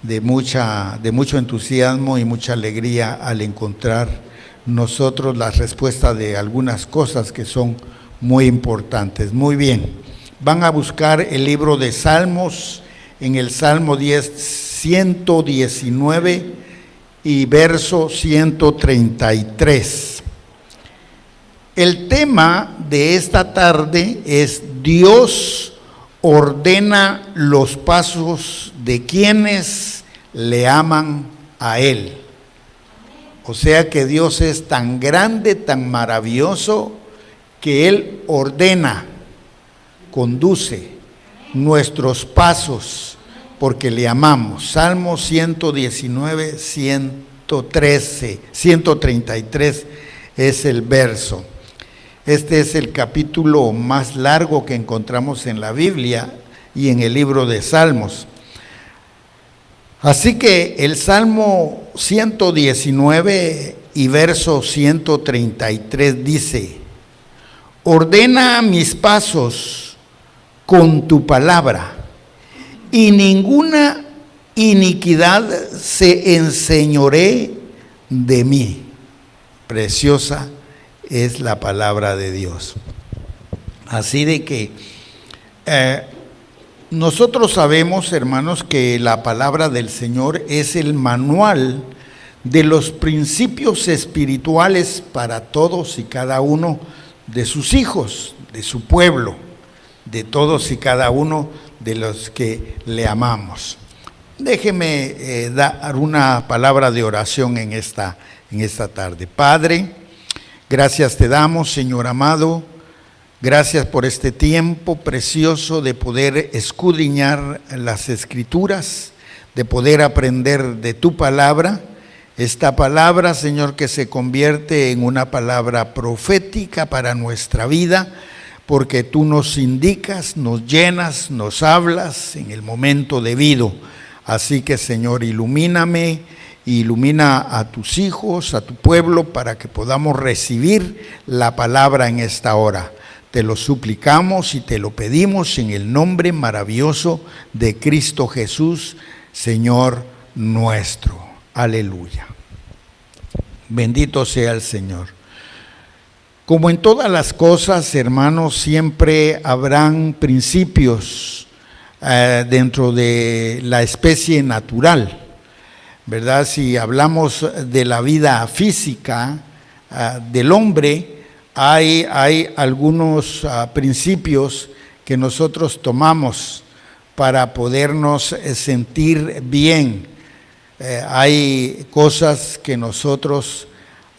de mucho entusiasmo y mucha alegría al encontrar nosotros la respuesta de algunas cosas que son muy importantes. Muy bien, van a buscar el libro de Salmos en el Salmo 119 y verso 133. El tema de esta tarde es: Dios ordena los pasos de quienes le aman a Él. O sea que Dios es tan grande, tan maravilloso, que Él ordena, conduce nuestros pasos porque le amamos. Salmo 119, 113, 133 es el verso. Este es el capítulo más largo que encontramos en la Biblia y en el libro de Salmos. Así que el Salmo 119 y verso 133 dice: ordena mis pasos con tu palabra, y ninguna iniquidad se enseñoree de mí. Preciosa es la palabra de Dios. Así de que nosotros sabemos, hermanos, que la palabra del Señor es el manual de los principios espirituales para todos y cada uno de sus hijos, de su pueblo, de todos y cada uno de los que le amamos. Déjeme dar una palabra de oración en esta tarde. Padre, gracias te damos, Señor amado. Gracias por este tiempo precioso de poder escudriñar las Escrituras, de poder aprender de tu palabra. Esta palabra, Señor, que se convierte en una palabra profética para nuestra vida, porque tú nos indicas, nos llenas, nos hablas en el momento debido. Así que, Señor, ilumíname, ilumina a tus hijos, a tu pueblo, para que podamos recibir la palabra en esta hora. Te lo suplicamos y te lo pedimos en el nombre maravilloso de Cristo Jesús, Señor nuestro. Aleluya. Bendito sea el Señor. Como en todas las cosas, hermanos, siempre habrán principios dentro de la especie natural, ¿verdad? Si hablamos de la vida física del hombre, hay algunos principios que nosotros tomamos para podernos sentir bien. Hay cosas que nosotros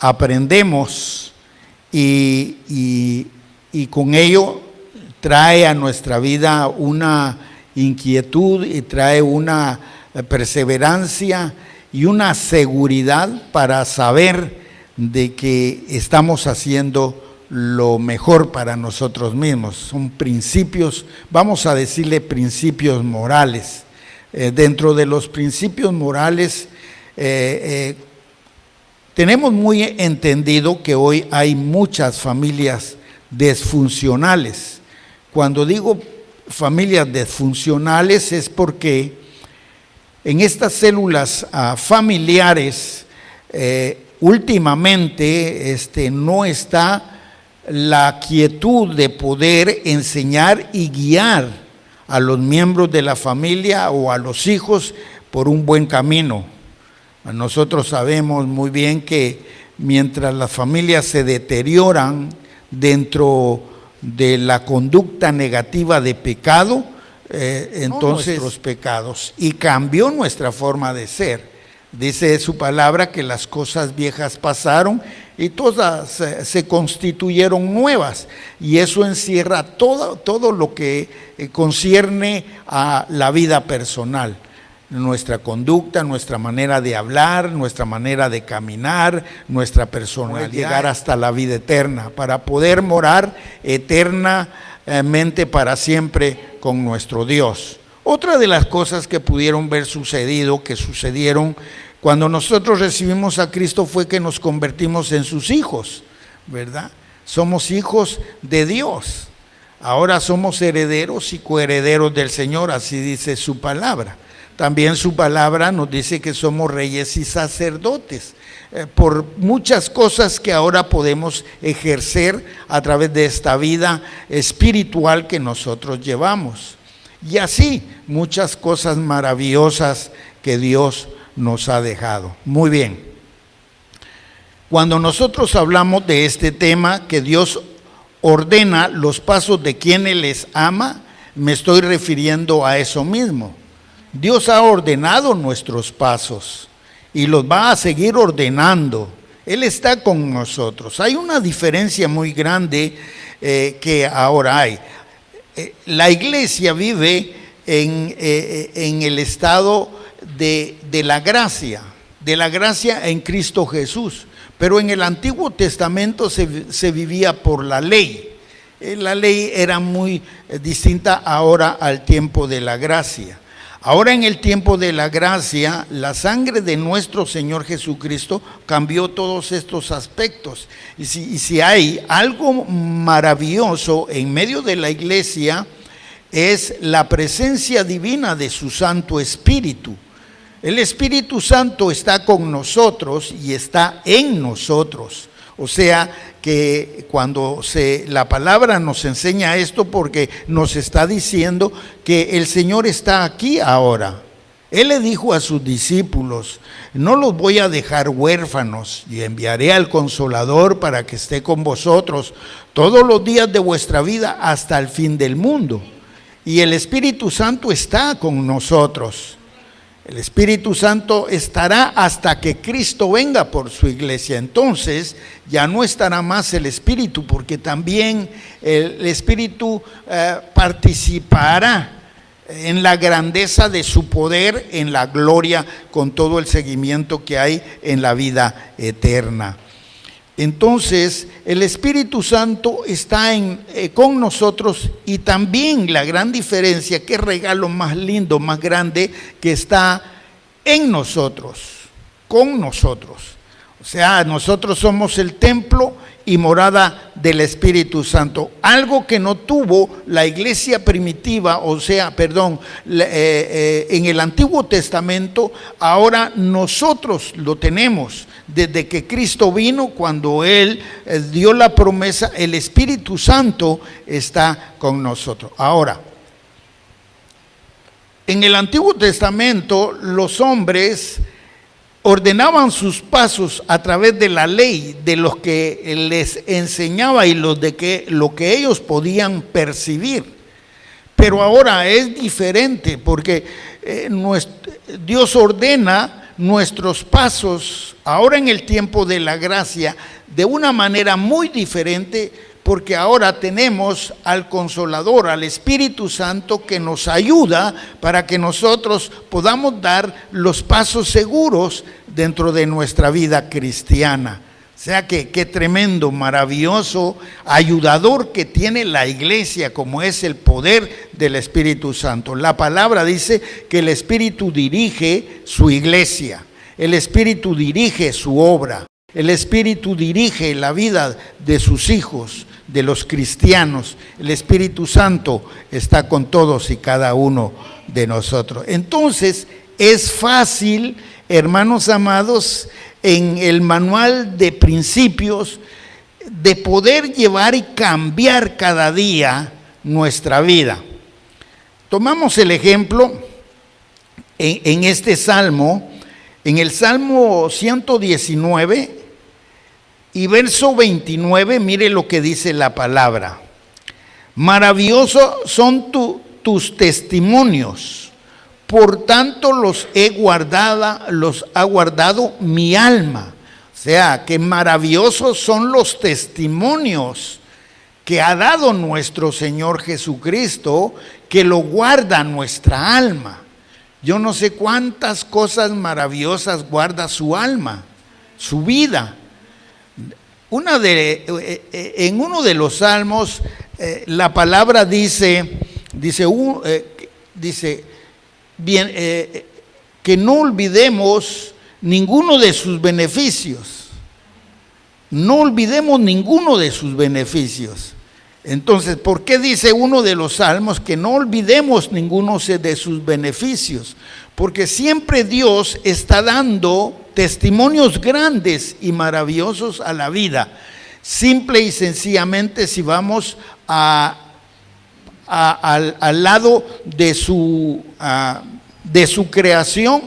aprendemos y con ello trae a nuestra vida una inquietud y trae una perseverancia y una seguridad para saber de que estamos haciendo lo mejor para nosotros mismos. Son principios, vamos a decirle principios morales. Dentro de los principios morales tenemos muy entendido que hoy hay muchas familias disfuncionales. Cuando digo familias disfuncionales es porque en estas células familiares últimamente no está la quietud de poder enseñar y guiar a los miembros de la familia o a los hijos por un buen camino. Nosotros sabemos muy bien que mientras las familias se deterioran dentro de la conducta negativa de pecado, entonces nuestros pecados, y cambió nuestra forma de ser. Dice su palabra que las cosas viejas pasaron y todas se constituyeron nuevas, y eso encierra todo lo que concierne a la vida personal, nuestra conducta, nuestra manera de hablar, nuestra manera de caminar, nuestra personalidad, llegar hasta la vida eterna, para poder morar eternamente para siempre con nuestro Dios. Otra de las cosas que pudieron ver que sucedieron cuando nosotros recibimos a Cristo, fue que nos convertimos en sus hijos, ¿verdad? Somos hijos de Dios. Ahora somos herederos y coherederos del Señor, así dice su palabra. también su palabra nos dice que somos reyes y sacerdotes, por muchas cosas que ahora podemos ejercer a través de esta vida espiritual que nosotros llevamos. Y así, muchas cosas maravillosas que Dios nos ha dejado. Muy bien. Cuando nosotros hablamos de este tema, que Dios ordena los pasos de quienes les ama, me estoy refiriendo a eso mismo. Dios ha ordenado nuestros pasos y los va a seguir ordenando. Él está con nosotros. Hay una diferencia muy grande que ahora hay. La iglesia vive en el estado de la gracia en Cristo Jesús. Pero en el Antiguo Testamento se vivía por la ley. La ley era muy distinta ahora al tiempo de la gracia. Ahora en el tiempo de la gracia, la sangre de nuestro Señor Jesucristo cambió todos estos aspectos. Y si hay algo maravilloso en medio de la iglesia, es la presencia divina de su Santo Espíritu. El Espíritu Santo está con nosotros y está en nosotros. O sea que cuando la palabra nos enseña esto, porque nos está diciendo que el Señor está aquí ahora. Él le dijo a sus discípulos: no los voy a dejar huérfanos, y enviaré al Consolador para que esté con vosotros todos los días de vuestra vida hasta el fin del mundo. Y el Espíritu Santo está con nosotros. El Espíritu Santo estará hasta que Cristo venga por su iglesia. Entonces ya no estará más el Espíritu, porque también el Espíritu participará en la grandeza de su poder, en la gloria, con todo el seguimiento que hay en la vida eterna. Entonces el Espíritu Santo está con nosotros, y también la gran diferencia, qué regalo más lindo, más grande, que está en nosotros, con nosotros. O sea, nosotros somos el templo y morada del Espíritu Santo, algo que no tuvo la iglesia primitiva, en el Antiguo Testamento. Ahora nosotros lo tenemos. Desde que Cristo vino, cuando Él dio la promesa, el Espíritu Santo está con nosotros. Ahora, en el Antiguo Testamento, los hombres ordenaban sus pasos a través de la ley, de los que les enseñaba y lo que ellos podían percibir. Pero ahora es diferente, porque Dios ordena nuestros pasos ahora en el tiempo de la gracia de una manera muy diferente, porque ahora tenemos al Consolador, al Espíritu Santo, que nos ayuda para que nosotros podamos dar los pasos seguros dentro de nuestra vida cristiana. O sea que qué tremendo, maravilloso ayudador que tiene la iglesia, como es el poder del Espíritu Santo. La palabra dice que el Espíritu dirige su iglesia, el Espíritu dirige su obra, el Espíritu dirige la vida de sus hijos, de los cristianos. El Espíritu Santo está con todos y cada uno de nosotros. Entonces es fácil, hermanos amados, en el manual de principios, de poder llevar y cambiar cada día nuestra vida. Tomamos el ejemplo en este salmo, en el Salmo 119 y verso 29, mire lo que dice la palabra. Maravillosos son tus testimonios, por tanto los ha guardado mi alma. O sea, que maravillosos son los testimonios que ha dado nuestro Señor Jesucristo, que lo guarda nuestra alma. Yo no sé cuántas cosas maravillosas guarda su alma, su vida. En uno de los salmos, la palabra dice bien, que no olvidemos ninguno de sus beneficios. No olvidemos ninguno de sus beneficios. Entonces, ¿por qué dice uno de los salmos que no olvidemos ninguno de sus beneficios? porque siempre Dios está dando testimonios grandes y maravillosos a la vida. Simple y sencillamente, si vamos al lado de su creación,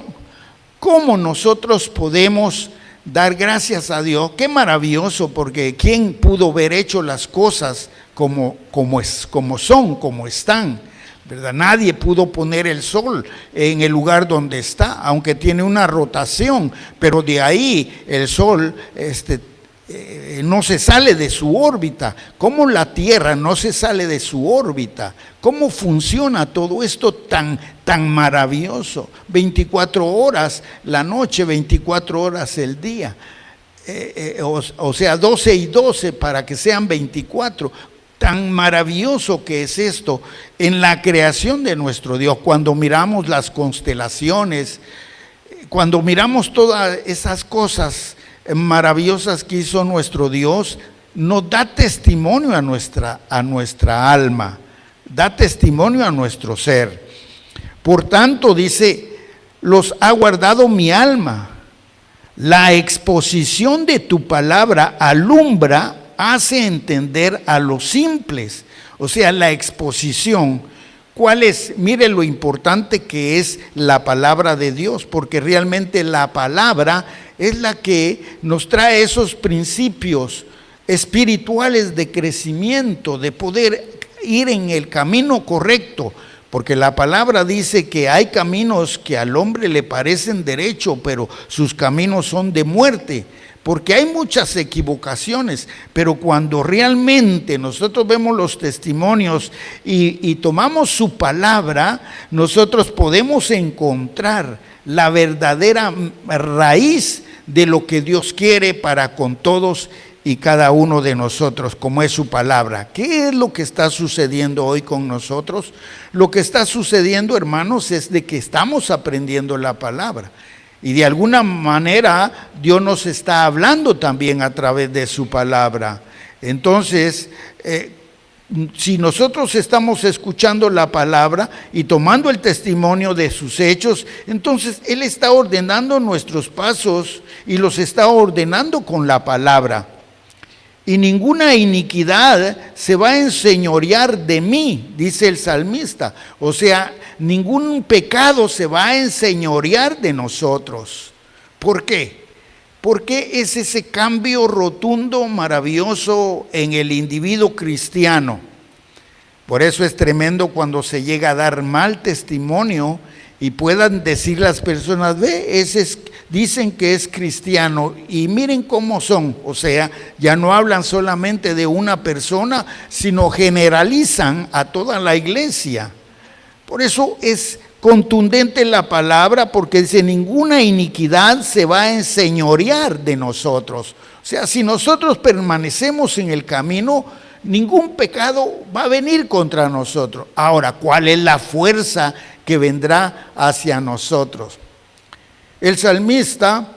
¿cómo nosotros podemos dar gracias a Dios? Qué maravilloso, porque ¿quién pudo haber hecho las cosas como están? ¿Verdad? Nadie pudo poner el sol en el lugar donde está, aunque tiene una rotación, pero de ahí el sol no se sale de su órbita. ¿Cómo la Tierra no se sale de su órbita? ¿Cómo funciona todo esto tan maravilloso? 24 horas la noche, 24 horas el día. O sea, 12 y 12 para que sean 24. Tan maravilloso que es esto en la creación de nuestro Dios. Cuando miramos las constelaciones, cuando miramos todas esas cosas maravillosas que hizo nuestro Dios, nos da testimonio a nuestra alma, da testimonio a nuestro ser. Por tanto, dice, los ha guardado mi alma. La exposición de tu palabra alumbra, hace entender a los simples. O sea, la exposición, ¿cuál es? Mire lo importante que es la palabra de Dios, porque realmente la palabra es la que nos trae esos principios espirituales de crecimiento, de poder ir en el camino correcto, porque la palabra dice que hay caminos que al hombre le parecen derecho, pero sus caminos son de muerte. Porque hay muchas equivocaciones, pero cuando realmente nosotros vemos los testimonios y tomamos su palabra, nosotros podemos encontrar la verdadera raíz de lo que Dios quiere para con todos y cada uno de nosotros, como es su palabra. ¿Qué es lo que está sucediendo hoy con nosotros? Lo que está sucediendo, hermanos, es de que estamos aprendiendo la palabra. Y de alguna manera Dios nos está hablando también a través de su palabra. Entonces, si nosotros estamos escuchando la palabra y tomando el testimonio de sus hechos, entonces Él está ordenando nuestros pasos y los está ordenando con la palabra. Y ninguna iniquidad se va a enseñorear de mí, dice el salmista. O sea, ningún pecado se va a enseñorear de nosotros. ¿Por qué? Porque es ese cambio rotundo, maravilloso en el individuo cristiano. Por eso es tremendo cuando se llega a dar mal testimonio y puedan decir las personas, dicen que es cristiano y miren cómo son. O sea, ya no hablan solamente de una persona, sino generalizan a toda la iglesia. Por eso es contundente la palabra, porque dice, ninguna iniquidad se va a enseñorear de nosotros. O sea, si nosotros permanecemos en el camino, ningún pecado va a venir contra nosotros. Ahora, ¿cuál es la fuerza que vendrá hacia nosotros? El salmista,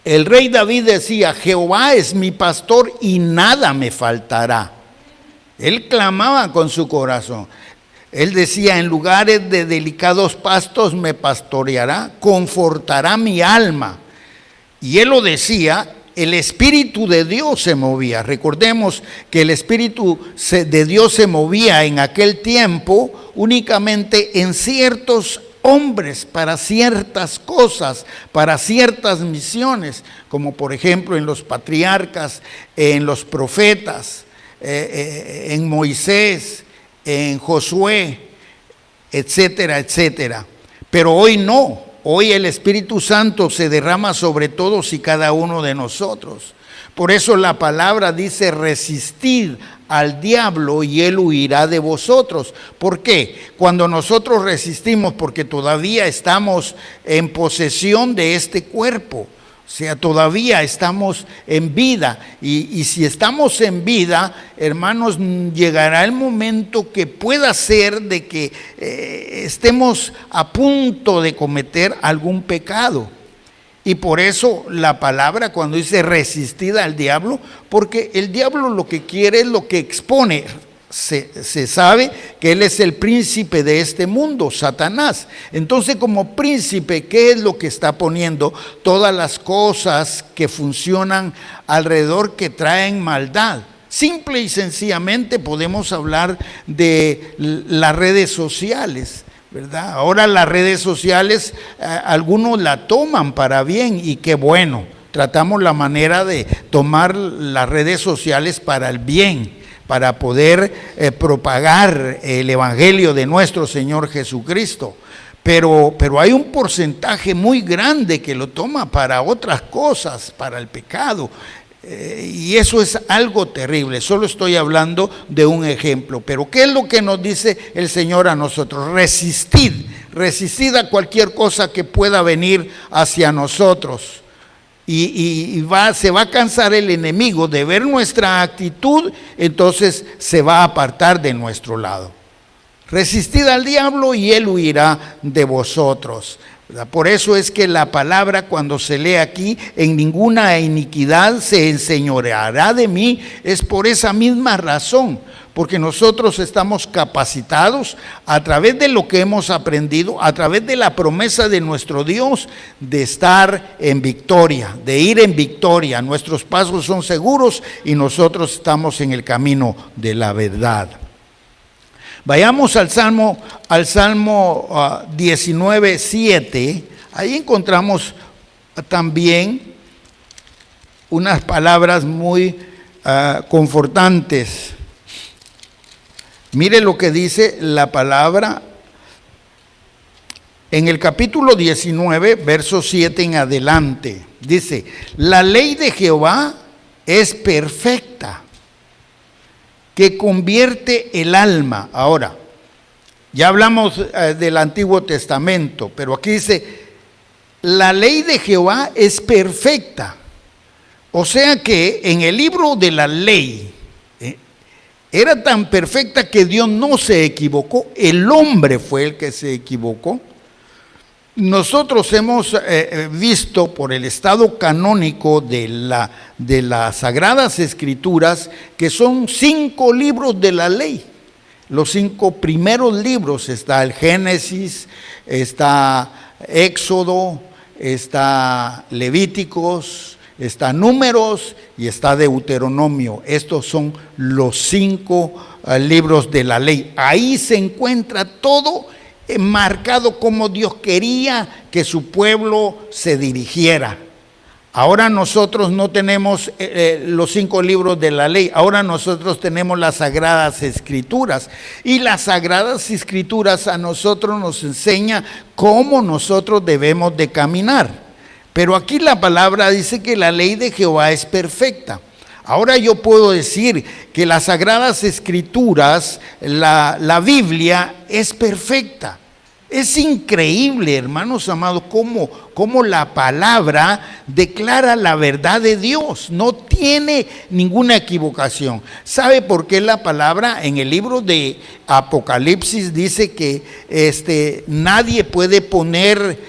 el rey David decía, Jehová es mi pastor y nada me faltará. Él clamaba con su corazón. Él decía, en lugares de delicados pastos me pastoreará, confortará mi alma. Y él lo decía, el Espíritu de Dios se movía. Recordemos que el Espíritu de Dios se movía en aquel tiempo únicamente en ciertos hombres, para ciertas cosas, para ciertas misiones, como por ejemplo en los patriarcas, en los profetas, en Moisés, en Josué, etcétera, etcétera. Pero hoy no, hoy el Espíritu Santo se derrama sobre todos y cada uno de nosotros. Por eso la palabra dice, resistid al diablo y él huirá de vosotros. ¿Por qué? Cuando nosotros resistimos, porque todavía estamos en posesión de este cuerpo. O sea, todavía estamos en vida y si estamos en vida, hermanos, llegará el momento que pueda ser de que estemos a punto de cometer algún pecado. Y por eso la palabra cuando dice resistid al diablo, porque el diablo lo que quiere es lo que expone. se sabe que él es el príncipe de este mundo, Satanás. Entonces, como príncipe, ¿qué es lo que está poniendo? Todas las cosas que funcionan alrededor que traen maldad. Simple y sencillamente podemos hablar de las redes sociales, ¿verdad? Ahora las redes sociales, algunos la toman para bien y qué bueno. Tratamos la manera de tomar las redes sociales para el bien, para poder propagar el evangelio de nuestro Señor Jesucristo. Pero hay un porcentaje muy grande que lo toma para otras cosas, para el pecado. Y eso es algo terrible. Solo estoy hablando de un ejemplo. Pero ¿qué es lo que nos dice el Señor a nosotros? Resistid a cualquier cosa que pueda venir hacia nosotros. Y se va a cansar el enemigo de ver nuestra actitud, entonces se va a apartar de nuestro lado. Resistid al diablo y él huirá de vosotros. Por eso es que la palabra, cuando se lee aquí, en ninguna iniquidad se enseñoreará de mí, es por esa misma razón, porque nosotros estamos capacitados a través de lo que hemos aprendido, a través de la promesa de nuestro Dios, de estar en victoria, de ir en victoria. Nuestros pasos son seguros y nosotros estamos en el camino de la verdad. Vayamos al Salmo 19:7. Ahí encontramos también unas palabras muy confortantes. Mire lo que dice la palabra en el capítulo 19, verso 7 en adelante. Dice: la ley de Jehová es perfecta, que convierte el alma. Ahora, ya hablamos del Antiguo Testamento, pero aquí dice, la ley de Jehová es perfecta. O sea que en el libro de la ley, era tan perfecta que Dios no se equivocó, el hombre fue el que se equivocó. Nosotros hemos visto por el estado canónico de las Sagradas Escrituras que son 5 libros de la ley. Los 5 primeros libros, está el Génesis, está Éxodo, está Levíticos, está Números y está Deuteronomio. Estos son los 5 libros de la ley. Ahí se encuentra todo marcado como Dios quería que su pueblo se dirigiera. Ahora nosotros no tenemos los 5 libros de la ley, ahora nosotros tenemos las Sagradas Escrituras. Y las Sagradas Escrituras a nosotros nos enseña cómo nosotros debemos de caminar. Pero aquí la palabra dice que la ley de Jehová es perfecta. Ahora yo puedo decir que las Sagradas Escrituras, la Biblia es perfecta. Es increíble, hermanos amados, cómo la palabra declara la verdad de Dios. No tiene ninguna equivocación. ¿Sabe por qué la palabra en el libro de Apocalipsis dice que nadie puede poner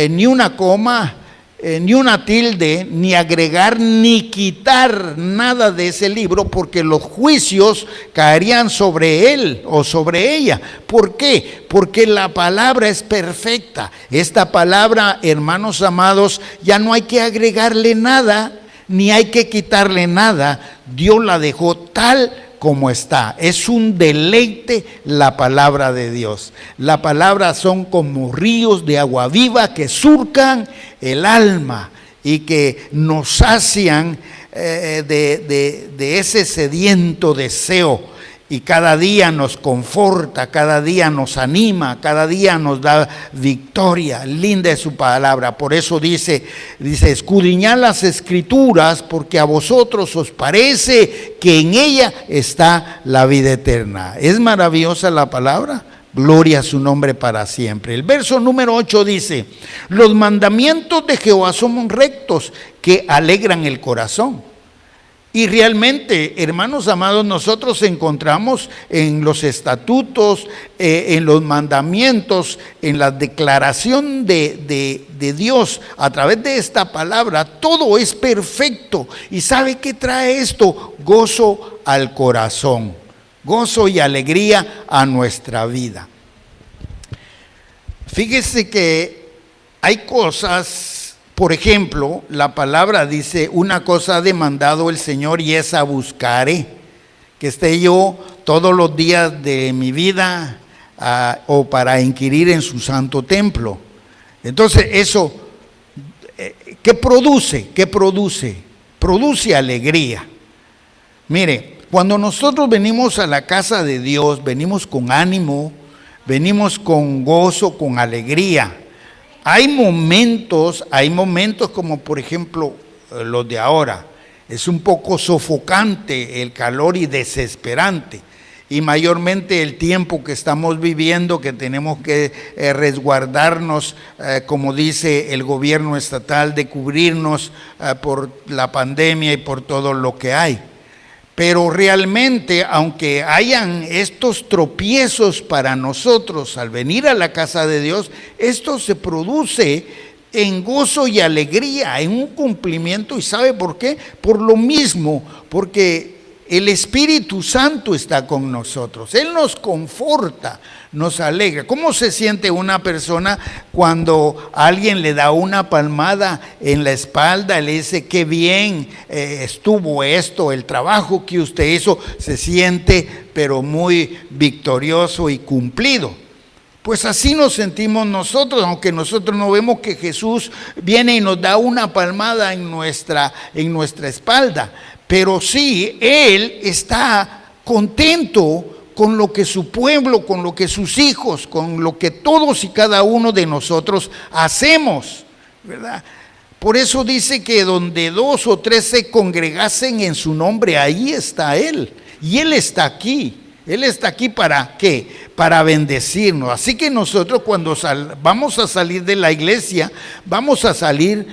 ni una coma, ni una tilde, ni agregar, ni quitar nada de ese libro, porque los juicios caerían sobre él o sobre ella? ¿Por qué? Porque la palabra es perfecta. Esta palabra, hermanos amados, ya no hay que agregarle nada, ni hay que quitarle nada. Dios la dejó tal como está. Es un deleite la palabra de Dios. La palabra son como ríos de agua viva que surcan el alma y que nos sacian de ese sediento deseo. Y cada día nos conforta, cada día nos anima, cada día nos da victoria. Linda es su palabra. Por eso dice, escudriñad las Escrituras, porque a vosotros os parece que en ella está la vida eterna. ¿Es maravillosa la palabra? Gloria a su nombre para siempre. El verso número 8 dice: los mandamientos de Jehová son rectos, que alegran el corazón. Y realmente, hermanos amados, nosotros encontramos en los estatutos, en los mandamientos, en la declaración de Dios a través de esta palabra, todo es perfecto. ¿Y sabe qué trae esto? Gozo al corazón. gozo y alegría a nuestra vida. Fíjese que hay cosas, por ejemplo, la palabra dice, una cosa ha demandado el Señor y esa buscaré, que esté yo todos los días de mi vida o para inquirir en su santo templo. Entonces eso, ¿qué produce? ¿Qué produce? Produce alegría. Mire, cuando nosotros venimos a la casa de Dios, venimos con ánimo, venimos con gozo, con alegría. Hay momentos como por ejemplo los de ahora. Es un poco sofocante el calor y desesperante. Y mayormente el tiempo que estamos viviendo, que tenemos que resguardarnos, como dice el gobierno estatal, de cubrirnos por la pandemia y por todo lo que hay. Pero realmente, aunque hayan estos tropiezos para nosotros al venir a la casa de Dios, esto se produce en gozo y alegría, en un cumplimiento. ¿Y sabe por qué? Por lo mismo, porque el Espíritu Santo está con nosotros. Él nos conforta, nos alegra. ¿Cómo se siente una persona cuando alguien le da una palmada en la espalda, le dice qué bien estuvo esto, el trabajo que usted hizo? Se siente pero muy victorioso y cumplido. Pues así nos sentimos nosotros, aunque nosotros no vemos que Jesús viene y nos da una palmada en nuestra espalda. Pero sí, Él está contento con lo que su pueblo, con lo que sus hijos, con lo que todos y cada uno de nosotros hacemos, ¿verdad? Por eso dice que donde 2 o 3 se congregasen en su nombre, ahí está Él. Y Él está aquí. Él está aquí ¿para qué? Para bendecirnos. Así que nosotros cuando vamos a salir de la iglesia, vamos a salir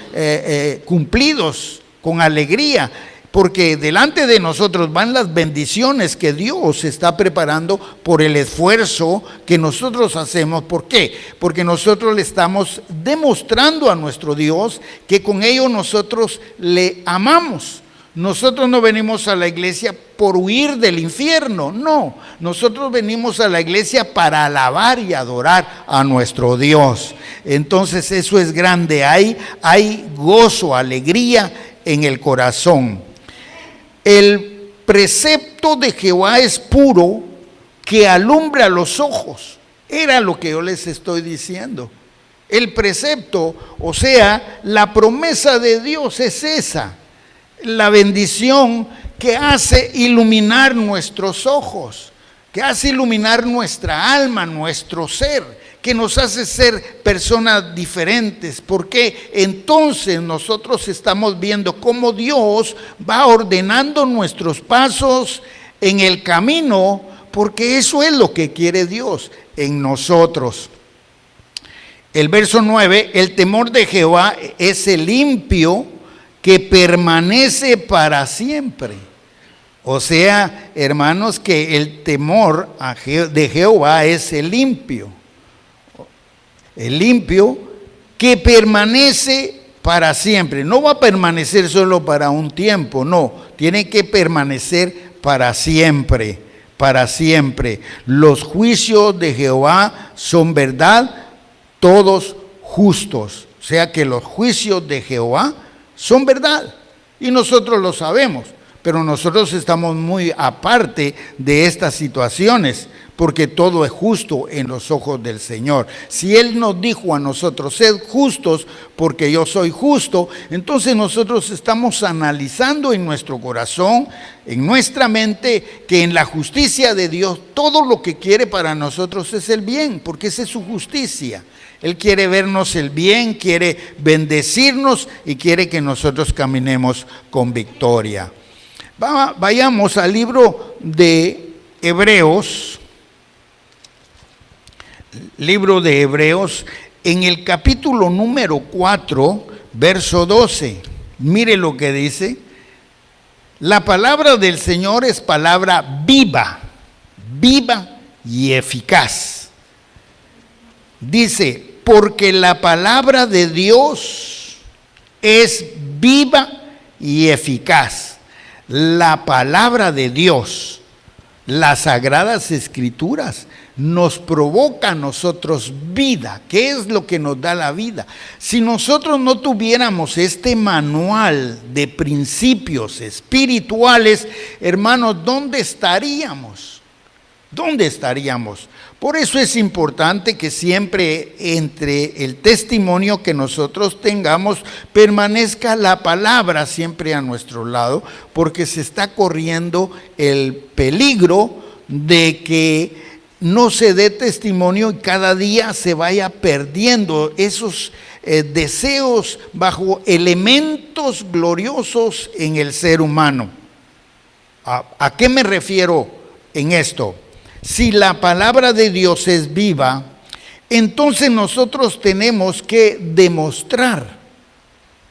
cumplidos, con alegría. Porque delante de nosotros van las bendiciones que Dios está preparando por el esfuerzo que nosotros hacemos. ¿Por qué? Porque nosotros le estamos demostrando a nuestro Dios que con ello nosotros le amamos. Nosotros no venimos a la iglesia por huir del infierno, no. Nosotros venimos a la iglesia para alabar y adorar a nuestro Dios. Entonces eso es grande, hay gozo, alegría en el corazón. El precepto de Jehová es puro, que alumbra los ojos. Era lo que yo les estoy diciendo. El precepto, o sea, la promesa de Dios es esa. La bendición que hace iluminar nuestros ojos, que hace iluminar nuestra alma, nuestro ser, que nos hace ser personas diferentes, porque entonces nosotros estamos viendo cómo Dios va ordenando nuestros pasos en el camino, porque eso es lo que quiere Dios en nosotros. El verso 9, el temor de Jehová es el limpio que permanece para siempre. O sea, hermanos, que el temor de Jehová es el limpio que permanece para siempre. No va a permanecer solo para un tiempo, no, tiene que permanecer para siempre, para siempre. Los juicios de Jehová son verdad, todos justos. O sea que los juicios de Jehová son verdad y nosotros lo sabemos, pero nosotros estamos muy aparte de estas situaciones porque todo es justo en los ojos del Señor. Si Él nos dijo a nosotros, sed justos porque yo soy justo, entonces nosotros estamos analizando en nuestro corazón, en nuestra mente, que en la justicia de Dios todo lo que quiere para nosotros es el bien, porque esa es su justicia. Él quiere vernos el bien, quiere bendecirnos y quiere que nosotros caminemos con victoria. Vayamos al libro de Hebreos. Libro de Hebreos, en el capítulo número 4, verso 12. Mire lo que dice. La palabra del Señor es palabra viva, viva y eficaz. Dice, porque la palabra de Dios es viva y eficaz. La palabra de Dios. Las Sagradas Escrituras nos provoca a nosotros vida. ¿Qué es lo que nos da la vida? Si nosotros no tuviéramos este manual de principios espirituales, hermanos, ¿dónde estaríamos? ¿Dónde estaríamos? Por eso es importante que siempre entre el testimonio que nosotros tengamos permanezca la palabra siempre a nuestro lado, porque se está corriendo el peligro de que no se dé testimonio y cada día se vaya perdiendo esos deseos bajo elementos gloriosos en el ser humano. ¿A qué me refiero en esto? Si la palabra de Dios es viva, entonces nosotros tenemos que demostrar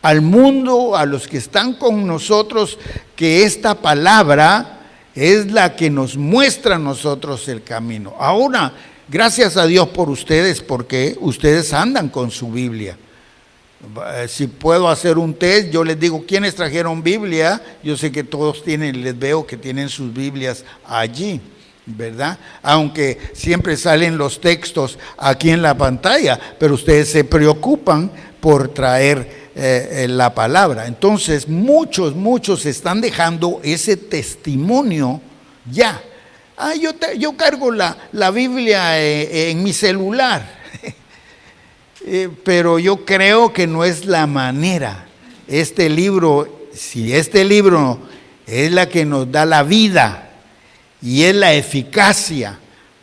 al mundo, a los que están con nosotros, que esta palabra es la que nos muestra a nosotros el camino. Ahora, gracias a Dios por ustedes, porque ustedes andan con su Biblia. Si puedo hacer un test, yo les digo, ¿quiénes trajeron Biblia? Yo sé que todos tienen, les veo que tienen sus Biblias allí, ¿verdad? Aunque siempre salen los textos aquí en la pantalla, pero ustedes se preocupan por traer la palabra. Entonces muchos están dejando ese testimonio ya. Yo cargo la Biblia en mi celular, pero yo creo que no es la manera. Este libro, si este libro es la que nos da la vida y es la eficacia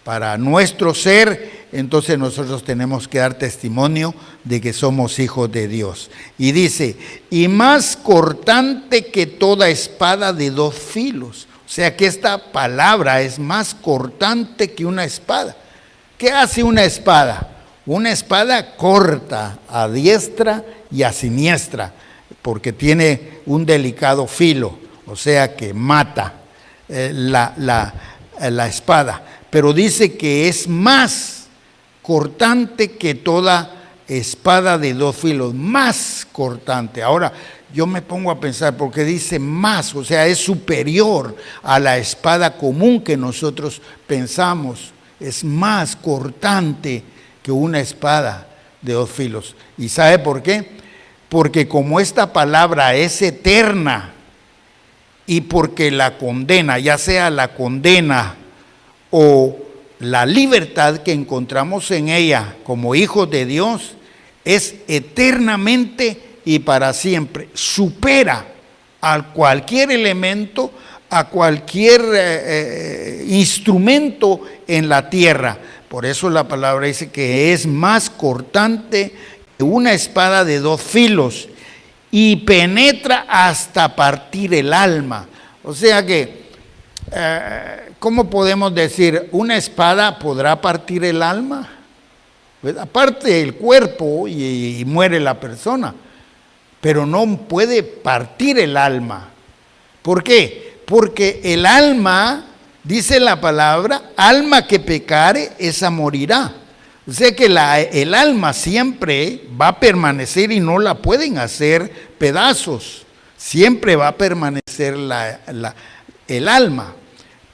para nuestro ser, entonces nosotros tenemos que dar testimonio de que somos hijos de Dios. Y dice, y más cortante que toda espada de dos filos. O sea que esta palabra es más cortante que una espada. ¿Qué hace una espada? Una espada corta a diestra y a siniestra, porque tiene un delicado filo, o sea que mata. La espada, pero dice que es más cortante que toda espada de dos filos, más cortante. Ahora yo me pongo a pensar, porque dice más, o sea, es superior a la espada común que nosotros pensamos, es más cortante que una espada de dos filos. ¿Y sabe por qué? Porque como esta palabra es eterna, y porque la condena, ya sea la condena o la libertad que encontramos en ella como hijos de Dios, es eternamente y para siempre. Supera a cualquier elemento, a cualquier instrumento en la tierra. Por eso la palabra dice que es más cortante que una espada de dos filos, y penetra hasta partir el alma. O sea que, ¿cómo podemos decir? ¿Una espada podrá partir el alma? Pues aparte el cuerpo y muere la persona, pero no puede partir el alma. ¿Por qué? Porque el alma, dice la palabra, alma que pecare, esa morirá. O sea que el alma siempre va a permanecer y no la pueden hacer pedazos. Siempre va a permanecer el alma.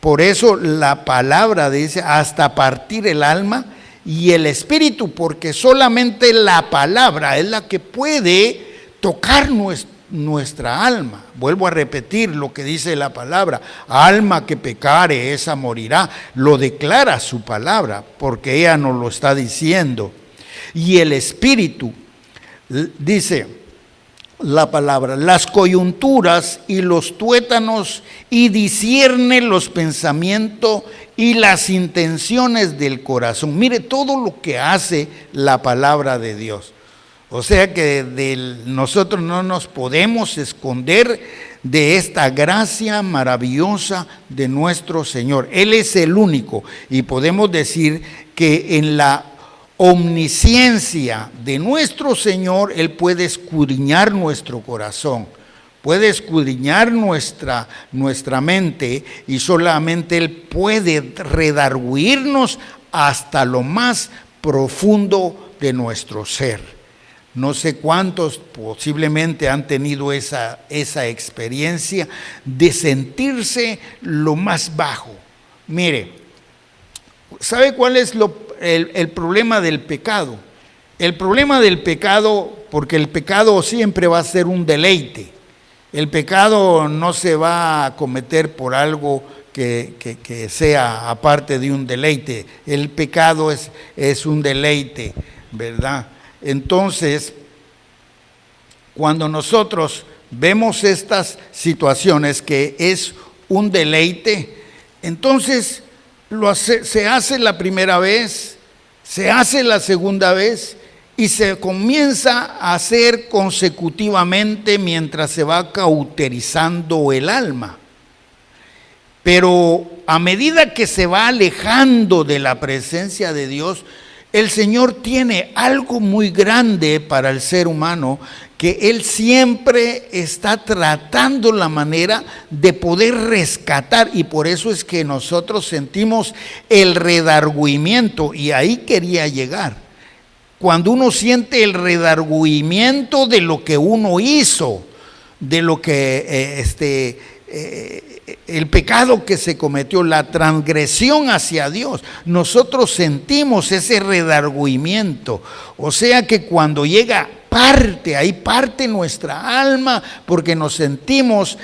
Por eso la palabra dice hasta partir el alma y el espíritu, porque solamente la palabra es la que puede tocar nuestra alma. Vuelvo a repetir lo que dice la palabra: alma que pecare, esa morirá. Lo declara su palabra, porque ella nos lo está diciendo. Y el espíritu, dice la palabra, las coyunturas y los tuétanos, y discierne los pensamientos y las intenciones del corazón. Mire todo lo que hace la palabra de Dios. O sea que nosotros no nos podemos esconder de esta gracia maravillosa de nuestro Señor. Él es el único, y podemos decir que en la omnisciencia de nuestro Señor, Él puede escudriñar nuestro corazón, puede escudriñar nuestra mente, y solamente Él puede redarguirnos hasta lo más profundo de nuestro ser. No sé cuántos posiblemente han tenido esa experiencia de sentirse lo más bajo, Mire, ¿sabe cuál es el problema del pecado? El problema del pecado, porque el pecado siempre va a ser un deleite. El pecado no se va a cometer por algo que sea aparte de un deleite. El pecado es un deleite, ¿verdad? Entonces, cuando nosotros vemos estas situaciones que es un deleite, entonces se hace la primera vez, se hace la segunda vez y se comienza a hacer consecutivamente mientras se va cauterizando el alma. Pero a medida que se va alejando de la presencia de Dios, el Señor tiene algo muy grande para el ser humano, que Él siempre está tratando la manera de poder rescatar, y por eso es que nosotros sentimos el redargüimiento, y ahí quería llegar. Cuando uno siente el redargüimiento de lo que uno hizo, de lo que el pecado que se cometió, la transgresión hacia Dios, nosotros sentimos ese redargüimiento. O sea que cuando llega ahí parte nuestra alma, porque nos sentimos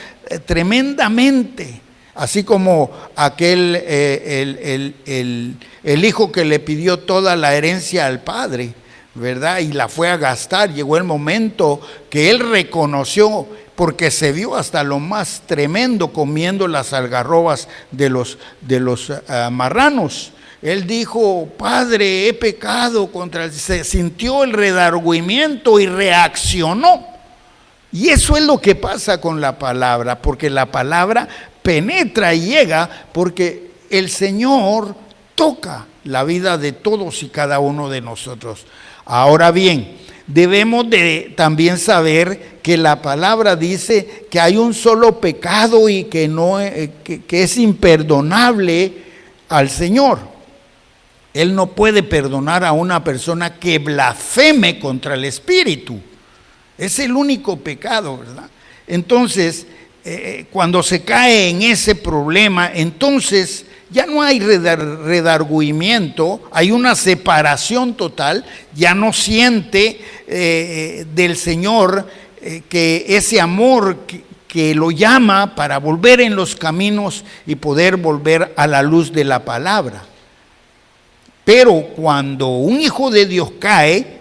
tremendamente, así como aquel el hijo que le pidió toda la herencia al padre, ¿verdad? Y la fue a gastar. Llegó el momento que él reconoció, porque se vio hasta lo más tremendo comiendo las algarrobas de los marranos. Él dijo: Padre, he pecado contra él. Se sintió el redargüimiento y reaccionó. Y eso es lo que pasa con la palabra, porque la palabra penetra y llega, porque el Señor toca la vida de todos y cada uno de nosotros. Ahora bien, debemos de también saber que la palabra dice que hay un solo pecado y que es imperdonable al Señor. Él no puede perdonar a una persona que blasfeme contra el Espíritu. Es el único pecado, ¿verdad? Entonces, cuando se cae en ese problema, entonces ya no hay redargüimiento, hay una separación total, ya no siente del Señor que ese amor que lo llama para volver en los caminos y poder volver a la luz de la palabra. Pero cuando un hijo de Dios cae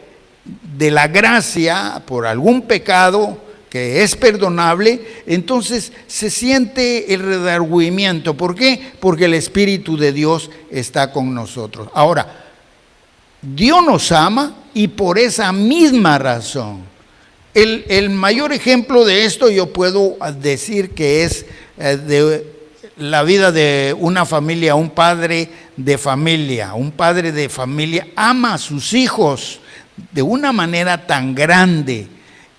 de la gracia por algún pecado que es perdonable, entonces se siente el redargüimiento. ¿Por qué? Porque el Espíritu de Dios está con nosotros. Ahora, Dios nos ama y por esa misma razón. El mayor ejemplo de esto yo puedo decir que es de la vida de una familia, un padre de familia. Un padre de familia ama a sus hijos de una manera tan grande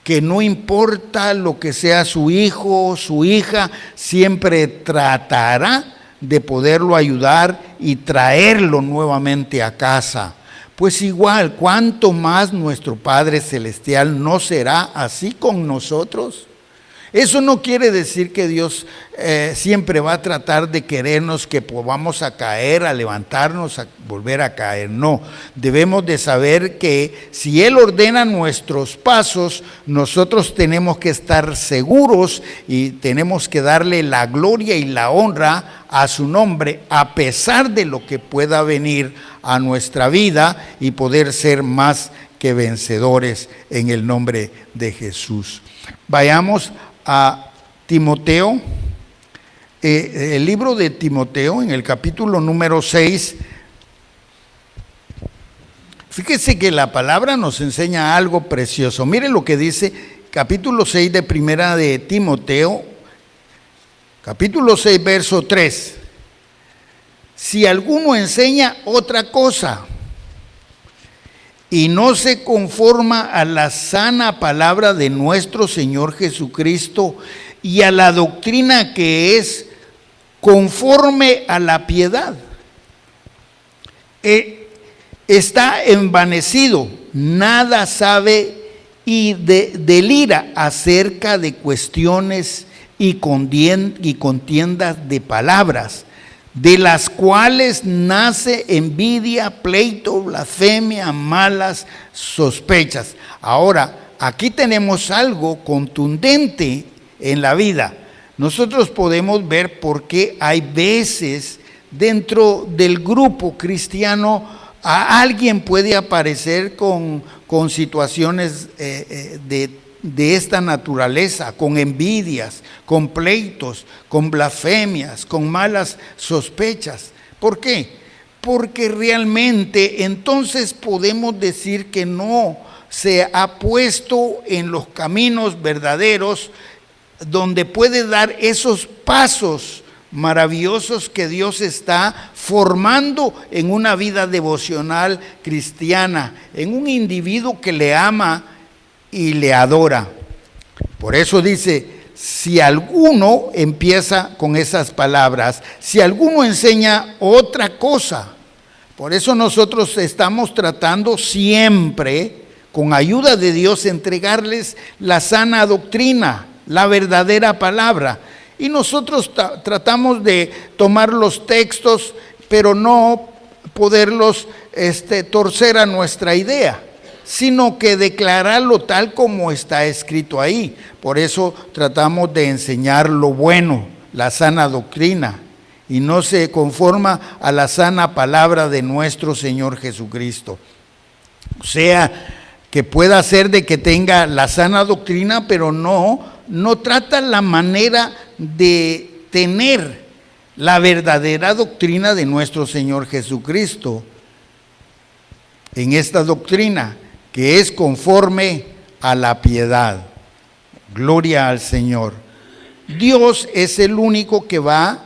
que no importa lo que sea su hijo o su hija, siempre tratará de poderlo ayudar y traerlo nuevamente a casa. Pues igual, ¿cuánto más nuestro Padre Celestial no será así con nosotros? Eso no quiere decir que Dios siempre va a tratar de querernos que vamos a caer, a levantarnos, a volver a caer. No, debemos de saber que si Él ordena nuestros pasos, nosotros tenemos que estar seguros y tenemos que darle la gloria y la honra a su nombre, a pesar de lo que pueda venir a nuestra vida, y poder ser más que vencedores en el nombre de Jesús. Vayamos a Timoteo, el libro de Timoteo, en el capítulo número 6. Fíjese que la palabra nos enseña algo precioso. Mire lo que dice capítulo 6 de primera de Timoteo, capítulo 6, verso 3. Si alguno enseña otra cosa y no se conforma a la sana palabra de nuestro Señor Jesucristo y a la doctrina que es conforme a la piedad, está envanecido, nada sabe y delira acerca de cuestiones y contiendas de palabras, de las cuales nace envidia, pleito, blasfemia, malas sospechas. Ahora, aquí tenemos algo contundente en la vida. Nosotros podemos ver por qué hay veces dentro del grupo cristiano alguien puede aparecer con situaciones de esta naturaleza, con envidias, con pleitos, con blasfemias, con malas sospechas. ¿Por qué? Porque realmente entonces podemos decir que no se ha puesto en los caminos verdaderos donde puede dar esos pasos maravillosos que Dios está formando en una vida devocional cristiana, en un individuo que le ama y le adora. Por eso dice, si alguno empieza con esas palabras, si alguno enseña otra cosa. Por eso nosotros estamos tratando siempre, con ayuda de Dios, entregarles la sana doctrina, la verdadera palabra. Y nosotros tratamos de tomar los textos, pero no poderlos torcer a nuestra idea, sino que declararlo tal como está escrito ahí. Por eso tratamos de enseñar lo bueno, la sana doctrina, y no se conforma a la sana palabra de nuestro Señor Jesucristo. O sea, que pueda ser de que tenga la sana doctrina, pero no trata la manera de tener la verdadera doctrina de nuestro Señor Jesucristo. En esta doctrina que es conforme a la piedad. Gloria al Señor. Dios es el único que va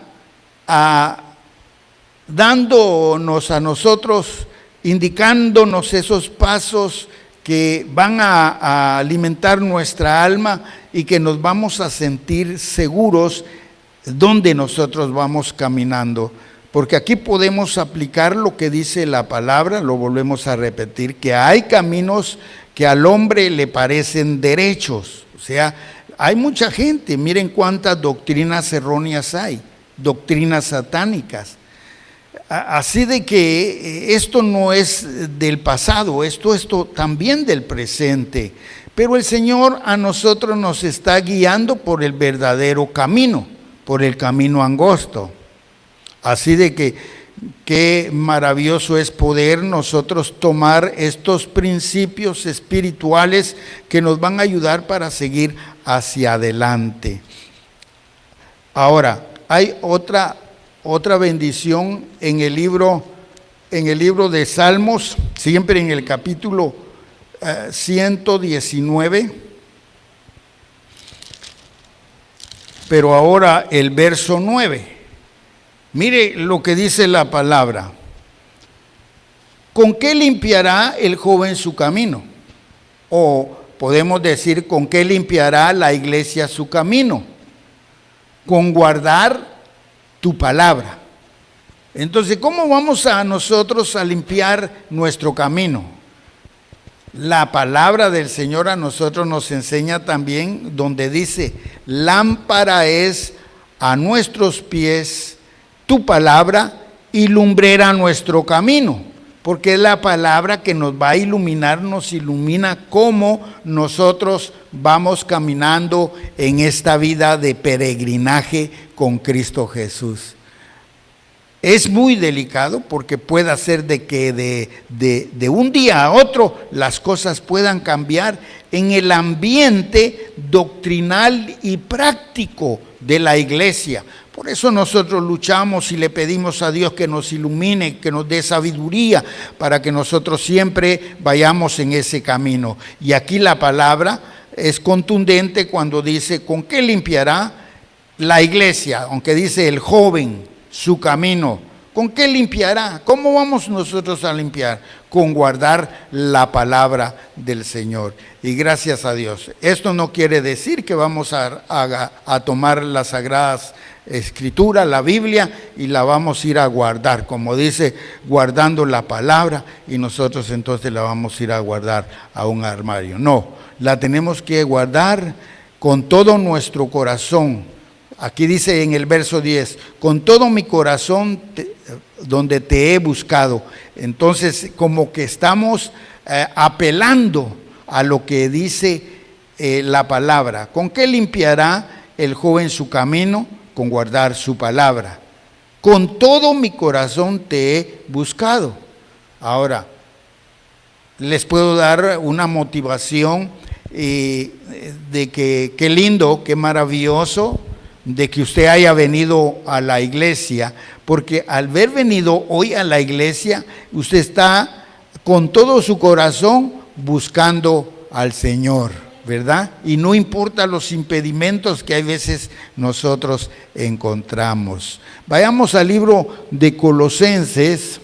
dándonos a nosotros, indicándonos esos pasos que van a alimentar nuestra alma y que nos vamos a sentir seguros donde nosotros vamos caminando. Porque aquí podemos aplicar lo que dice la palabra, lo volvemos a repetir, que hay caminos que al hombre le parecen derechos. O sea, hay mucha gente, miren cuántas doctrinas erróneas hay, doctrinas satánicas. Así de que esto no es del pasado, esto también del presente. Pero el Señor a nosotros nos está guiando por el verdadero camino, por el camino angosto. Así de que qué maravilloso es poder nosotros tomar estos principios espirituales que nos van a ayudar para seguir hacia adelante. Ahora, hay otra bendición en el libro de Salmos, siempre en el capítulo 119, pero ahora el verso 9. Mire lo que dice la palabra. ¿Con qué limpiará el joven su camino? O podemos decir, ¿con qué limpiará la iglesia su camino? Con guardar tu palabra. Entonces, ¿cómo vamos a nosotros a limpiar nuestro camino? La palabra del Señor a nosotros nos enseña también, donde dice, lámpara es a nuestros pies tu palabra y lumbrera nuestro camino, porque es la palabra que nos va a iluminar, nos ilumina cómo nosotros vamos caminando en esta vida de peregrinaje con Cristo Jesús. Es muy delicado porque puede ser de que de un día a otro las cosas puedan cambiar en el ambiente doctrinal y práctico de la iglesia. Por eso nosotros luchamos y le pedimos a Dios que nos ilumine, que nos dé sabiduría para que nosotros siempre vayamos en ese camino. Y aquí la palabra es contundente cuando dice, ¿con qué limpiará la iglesia? Aunque dice el joven, su camino. ¿Con qué limpiará? ¿Cómo vamos nosotros a limpiar? Con guardar la palabra del Señor. Y gracias a Dios. Esto no quiere decir que vamos a tomar las sagradas Escritura, la Biblia, y la vamos a ir a guardar, como dice, guardando la palabra, y nosotros entonces la vamos a ir a guardar a un armario. No, la tenemos que guardar con todo nuestro corazón, Aquí dice en el verso 10, con todo mi corazón donde te he buscado. Entonces, como que estamos apelando a lo que dice la palabra. ¿Con qué limpiará el joven su camino? Con guardar su palabra. Con todo mi corazón te he buscado. Ahora, les puedo dar una motivación de que qué lindo, qué maravilloso de que usted haya venido a la iglesia, porque al haber venido hoy a la iglesia, usted está con todo su corazón buscando al Señor, ¿verdad? Y no importa los impedimentos que hay veces nosotros encontramos. Vayamos al libro de Colosenses.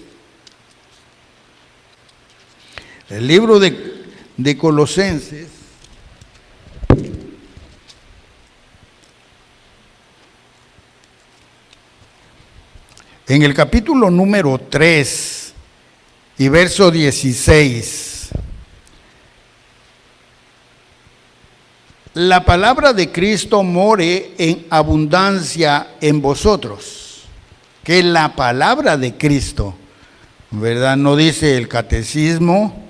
El libro de Colosenses. En el capítulo número 3 y verso 16, la palabra de Cristo more en abundancia en vosotros. Que la palabra de Cristo, ¿verdad? No dice el catecismo,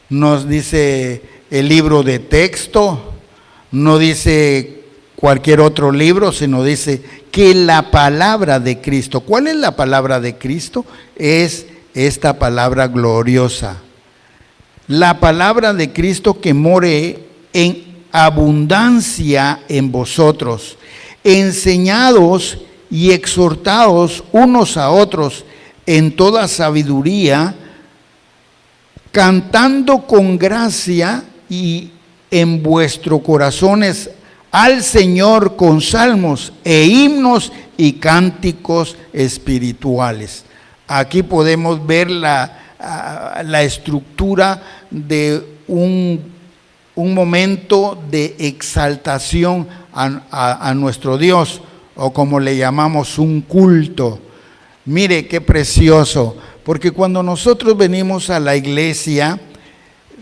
no dice el libro de texto, no dice cualquier otro libro, sino dice que la palabra de Cristo. ¿Cuál es la palabra de Cristo? Es esta palabra gloriosa. La palabra de Cristo que more en abundancia en vosotros, enseñados y exhortados unos a otros en toda sabiduría, cantando con gracia y en vuestros corazones al Señor con salmos e himnos y cánticos espirituales. Aquí podemos ver la estructura de un momento de exaltación a nuestro Dios, o como le llamamos, un culto. Mire qué precioso, porque cuando nosotros venimos a la iglesia,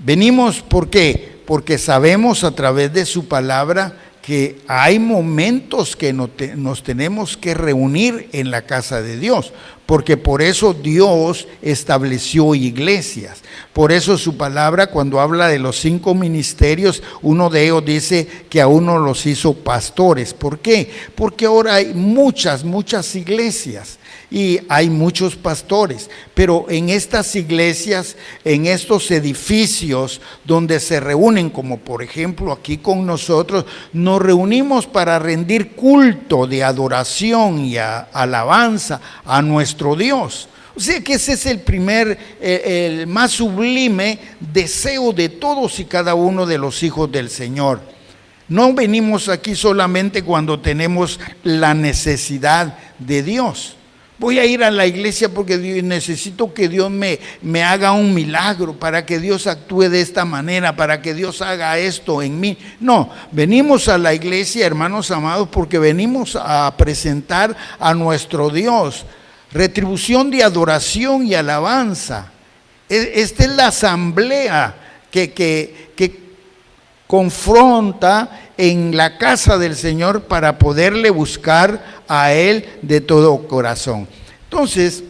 venimos, ¿por qué? Porque sabemos a través de su palabra que hay momentos que nos tenemos que reunir en la casa de Dios, porque por eso Dios estableció iglesias. Por eso su palabra, cuando habla de los 5 ministerios, uno de ellos dice que a uno los hizo pastores. ¿Por qué? Porque ahora hay muchas iglesias y hay muchos pastores, pero en estas iglesias, en estos edificios donde se reúnen, como por ejemplo aquí con nosotros, nos reunimos para rendir culto de adoración y alabanza a nuestro Dios. O sea que ese es el más sublime deseo de todos y cada uno de los hijos del Señor. No venimos aquí solamente cuando tenemos la necesidad de Dios. Voy a ir a la iglesia porque necesito que Dios me haga un milagro, para que Dios actúe de esta manera, para que Dios haga esto en mí. No, venimos a la iglesia, hermanos amados, porque venimos a presentar a nuestro Dios retribución de adoración y alabanza. Esta es la asamblea que confronta en la casa del Señor para poderle buscar a Él de todo corazón. Entonces,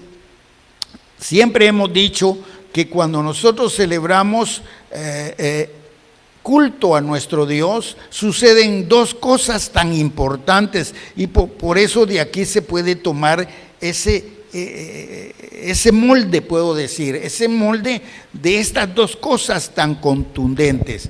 siempre hemos dicho que cuando nosotros celebramos culto a nuestro Dios, suceden 2 cosas tan importantes, y por eso de aquí se puede tomar ese molde, puedo decir, ese molde de estas 2 cosas tan contundentes.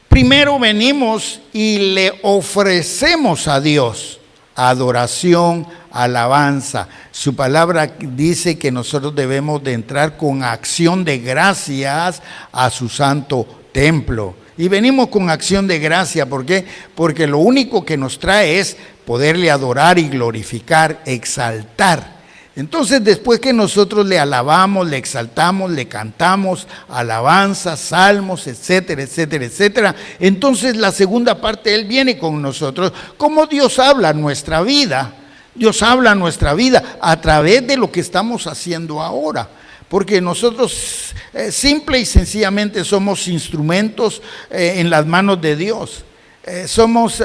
Primero venimos y le ofrecemos a Dios adoración, alabanza. Su palabra dice que nosotros debemos de entrar con acción de gracias a su santo templo. Y venimos con acción de gracia, ¿por qué? Porque lo único que nos trae es poderle adorar y glorificar, exaltar. Entonces, después que nosotros le alabamos, le exaltamos, le cantamos alabanzas, salmos, etcétera, etcétera, etcétera, entonces la segunda parte, Él viene con nosotros. ¿Cómo Dios habla nuestra vida? Dios habla nuestra vida a través de lo que estamos haciendo ahora. Porque nosotros simple y sencillamente somos instrumentos en las manos de Dios. somos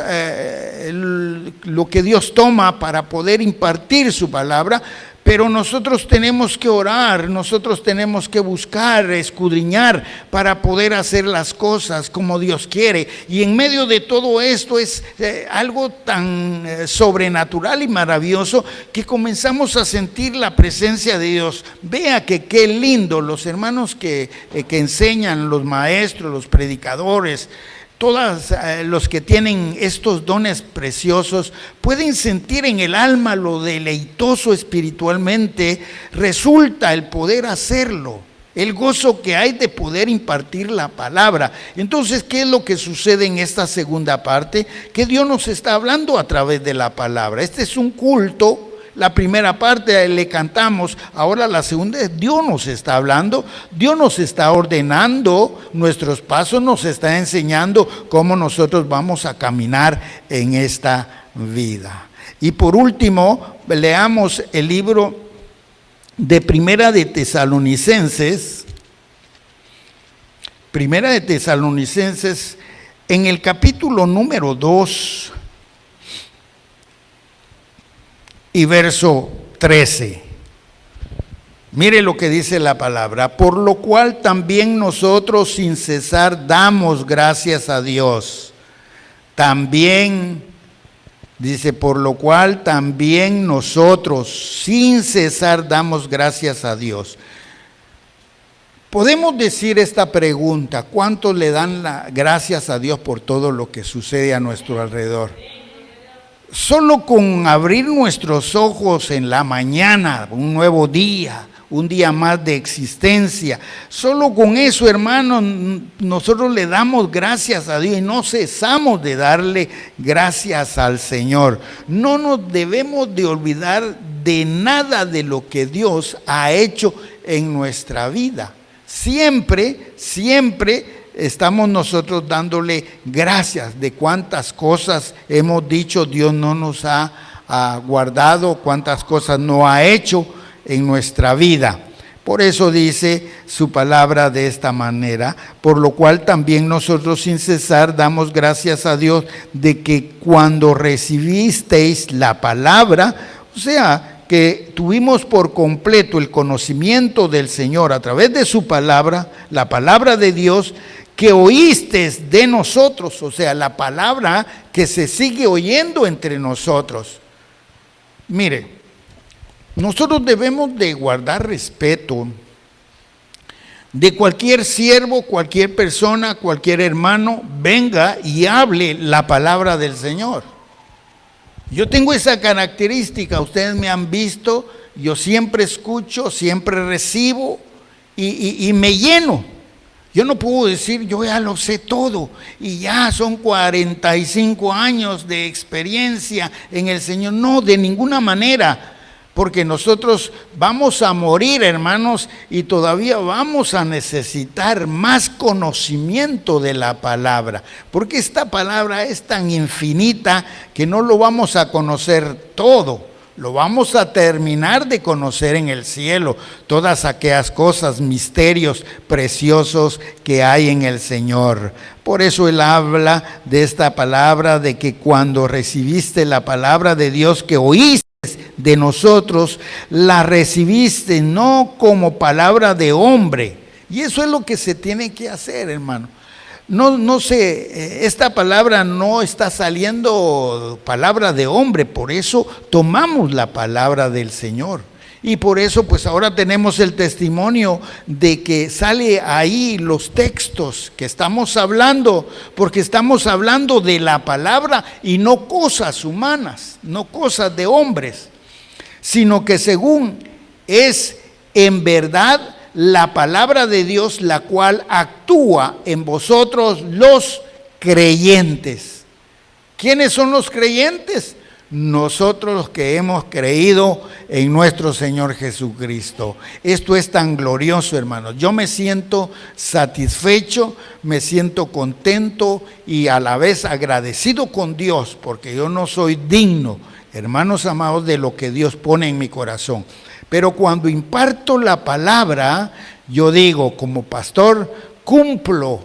lo que Dios toma para poder impartir su palabra, pero nosotros tenemos que orar, nosotros tenemos que buscar, escudriñar para poder hacer las cosas como Dios quiere. Y en medio de todo esto es algo tan sobrenatural y maravilloso que comenzamos a sentir la presencia de Dios. Vea que qué lindo los hermanos que enseñan, los maestros, los predicadores, todos los que tienen estos dones preciosos pueden sentir en el alma lo deleitoso espiritualmente resulta el poder hacerlo, el gozo que hay de poder impartir la palabra. Entonces, ¿qué es lo que sucede en esta segunda parte? Que Dios nos está hablando a través de la palabra. Este es un culto. La primera parte le cantamos, ahora la segunda es Dios nos está hablando, Dios nos está ordenando nuestros pasos, nos está enseñando cómo nosotros vamos a caminar en esta vida. Y por último, leamos el libro de Primera de Tesalonicenses, en el capítulo número 2, y verso 13. Mire lo que dice la palabra. Por lo cual también nosotros sin cesar damos gracias a Dios. También, dice, por lo cual también nosotros sin cesar damos gracias a Dios. Podemos decir esta pregunta: ¿cuántos le dan gracias a Dios por todo lo que sucede a nuestro alrededor? Solo con abrir nuestros ojos en la mañana, un nuevo día, un día más de existencia, solo con eso, hermanos, nosotros le damos gracias a Dios y no cesamos de darle gracias al Señor. No nos debemos de olvidar de nada de lo que Dios ha hecho en nuestra vida. Siempre estamos nosotros dándole gracias de cuántas cosas hemos dicho Dios no nos ha guardado, cuántas cosas no ha hecho en nuestra vida. Por eso dice su palabra de esta manera: por lo cual también nosotros sin cesar damos gracias a Dios de que cuando recibisteis la palabra, o sea, que tuvimos por completo el conocimiento del Señor a través de su palabra, la palabra de Dios, que oísteis de nosotros, o sea, la palabra que se sigue oyendo entre nosotros. Mire, nosotros debemos de guardar respeto de cualquier siervo, cualquier persona, cualquier hermano, venga y hable la palabra del Señor. Yo tengo esa característica, ustedes me han visto, yo siempre escucho, siempre recibo y me lleno. Yo no puedo decir, yo ya lo sé todo y ya son 45 años de experiencia en el Señor. No, de ninguna manera. Porque nosotros vamos a morir, hermanos, y todavía vamos a necesitar más conocimiento de la palabra. Porque esta palabra es tan infinita que no lo vamos a conocer todo. Lo vamos a terminar de conocer en el cielo. Todas aquellas cosas, misterios preciosos que hay en el Señor. Por eso Él habla de esta palabra, de que cuando recibiste la palabra de Dios que oíste de nosotros, la recibiste no como palabra de hombre. Y eso es lo que se tiene que hacer, hermano. No sé, esta palabra no está saliendo palabra de hombre, por eso tomamos la palabra del Señor. Y por eso pues ahora tenemos el testimonio de que sale ahí los textos que estamos hablando, porque estamos hablando de la palabra y no cosas humanas, no cosas de hombres, sino que según es en verdad la palabra de Dios, la cual actúa en vosotros los creyentes. ¿Quiénes son los creyentes? Nosotros los que hemos creído en nuestro Señor Jesucristo. Esto es tan glorioso, hermanos. Yo me siento satisfecho, me siento contento y a la vez agradecido con Dios, porque yo no soy digno, hermanos amados, de lo que Dios pone en mi corazón. Pero cuando imparto la palabra, yo digo como pastor, cumplo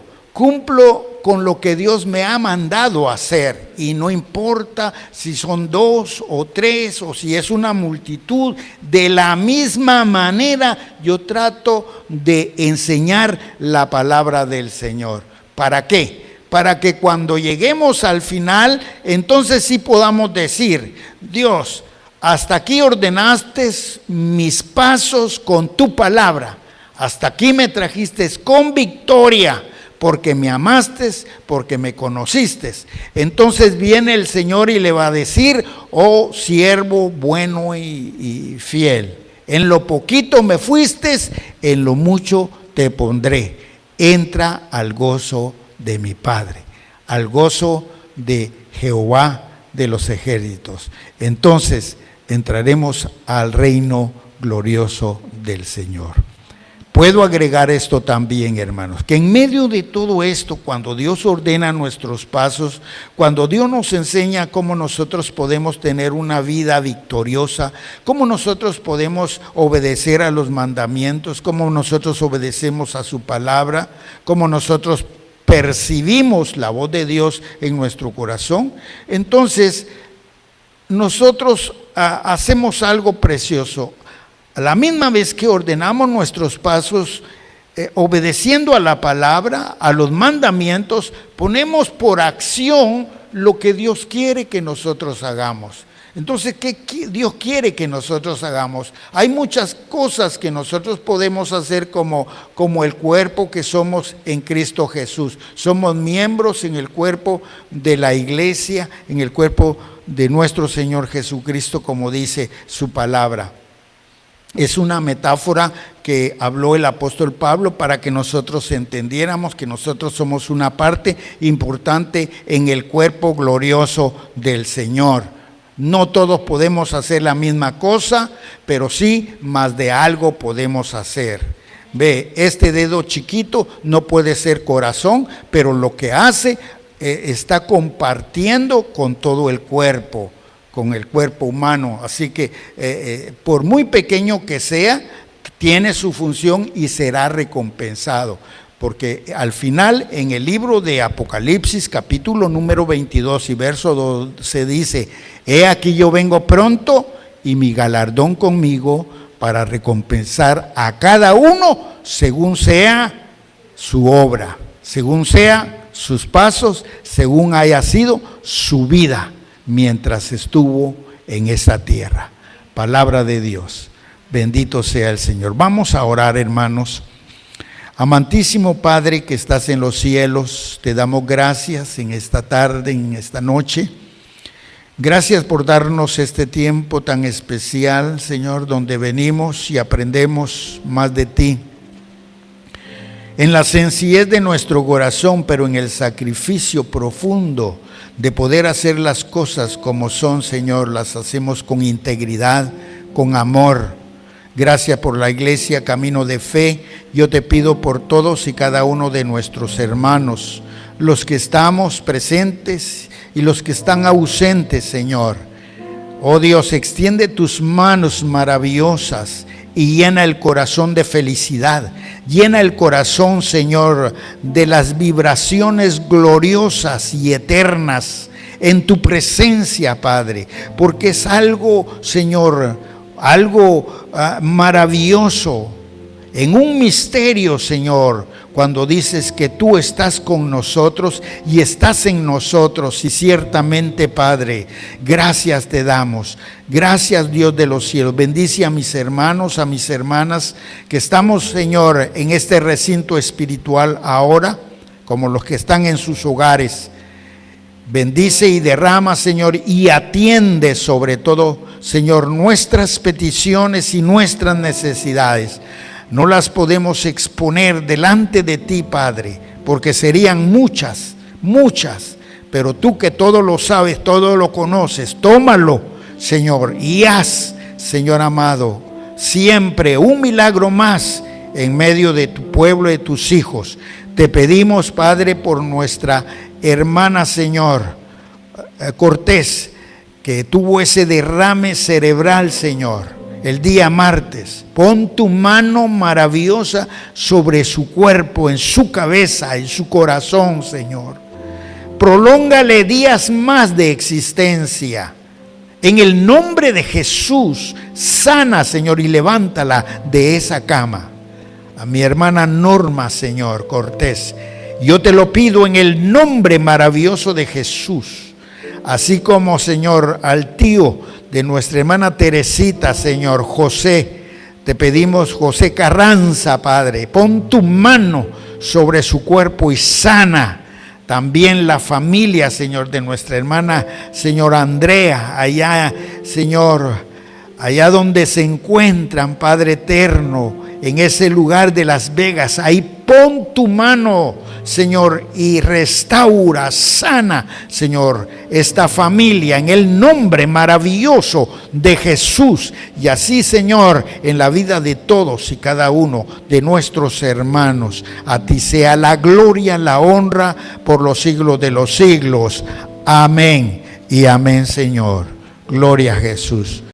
con lo que Dios me ha mandado hacer. Y no importa si son 2 o 3 o si es una multitud, de la misma manera yo trato de enseñar la palabra del Señor. ¿Para qué? Para que cuando lleguemos al final, entonces sí podamos decir: Dios, hasta aquí ordenaste mis pasos con tu palabra. Hasta aquí me trajiste con victoria, porque me amaste, porque me conociste. Entonces viene el Señor y le va a decir: oh siervo bueno y fiel, en lo poquito me fuiste, en lo mucho te pondré. Entra al gozo de mi Padre, al gozo de Jehová de los ejércitos. Entonces entraremos al reino glorioso del Señor. Puedo agregar esto también, hermanos, que en medio de todo esto, cuando Dios ordena nuestros pasos, cuando Dios nos enseña cómo nosotros podemos tener una vida victoriosa, cómo nosotros podemos obedecer a los mandamientos, cómo nosotros obedecemos a su palabra, cómo nosotros percibimos la voz de Dios en nuestro corazón, entonces nosotros hacemos algo precioso. A la misma vez que ordenamos nuestros pasos, obedeciendo a la palabra, a los mandamientos, ponemos por acción lo que Dios quiere que nosotros hagamos. Entonces, ¿qué Dios quiere que nosotros hagamos? Hay muchas cosas que nosotros podemos hacer como el cuerpo que somos en Cristo Jesús. Somos miembros en el cuerpo de la iglesia, en el cuerpo de nuestro Señor Jesucristo, como dice su palabra. Es una metáfora que habló el apóstol Pablo para que nosotros entendiéramos que nosotros somos una parte importante en el cuerpo glorioso del Señor. No todos podemos hacer la misma cosa, pero sí más de algo podemos hacer. Ve, este dedo chiquito no puede ser corazón, pero lo que hace está compartiendo con todo el cuerpo, con el cuerpo humano. Así que por muy pequeño que sea, tiene su función y será recompensado. Porque al final, en el libro de Apocalipsis, capítulo número 22 y verso 12 dice: he aquí yo vengo pronto y mi galardón conmigo para recompensar a cada uno según sea su obra, según sea sus pasos, según haya sido su vida mientras estuvo en esa tierra. Palabra de Dios. Bendito sea el Señor. Vamos a orar, hermanos. Amantísimo Padre que estás en los cielos, te damos gracias en esta tarde, en esta noche. Gracias por darnos este tiempo tan especial, Señor, donde venimos y aprendemos más de ti. En la sencillez de nuestro corazón, pero en el sacrificio profundo de poder hacer las cosas como son, Señor, las hacemos con integridad, con amor. Gracias por la iglesia Camino de Fe. Yo te pido por todos y cada uno de nuestros hermanos, los que estamos presentes y los que están ausentes, Señor. Oh Dios, extiende tus manos maravillosas y llena el corazón de felicidad. Llena el corazón, Señor, de las vibraciones gloriosas y eternas en tu presencia, Padre, porque es algo, Señor, algo maravilloso, en un misterio, Señor, cuando dices que tú estás con nosotros y estás en nosotros. Y ciertamente, Padre, gracias te damos. Gracias, Dios de los cielos. Bendice a mis hermanos, a mis hermanas que estamos, Señor, en este recinto espiritual ahora, como los que están en sus hogares. Bendice y derrama, Señor, y atiende sobre todo, Señor, nuestras peticiones y nuestras necesidades. No las podemos exponer delante de ti, Padre, porque serían muchas, pero tú que todo lo sabes, todo lo conoces, tómalo, Señor, y haz, Señor amado, siempre un milagro más en medio de tu pueblo, de tus hijos. Te pedimos, Padre, por nuestra hermana, Señor, Cortés, que tuvo ese derrame cerebral, Señor, el día martes. Pon tu mano maravillosa sobre su cuerpo, en su cabeza, en su corazón, Señor. Prolóngale días más de existencia. En el nombre de Jesús, sana, Señor, y levántala de esa cama. A mi hermana Norma, Señor Cortés, yo te lo pido en el nombre maravilloso de Jesús. Así como, Señor, al tío de nuestra hermana Teresita, Señor, José, te pedimos, José Carranza, Padre, pon tu mano sobre su cuerpo y sana. También la familia, Señor, de nuestra hermana, Señor, Andrea, allá, Señor, allá donde se encuentran, Padre eterno, en ese lugar de Las Vegas, ahí pon tu mano, Señor, y restaura, sana, Señor, esta familia en el nombre maravilloso de Jesús. Y así, Señor, en la vida de todos y cada uno de nuestros hermanos, a ti sea la gloria, la honra por los siglos de los siglos. Amén y amén, Señor. Gloria a Jesús.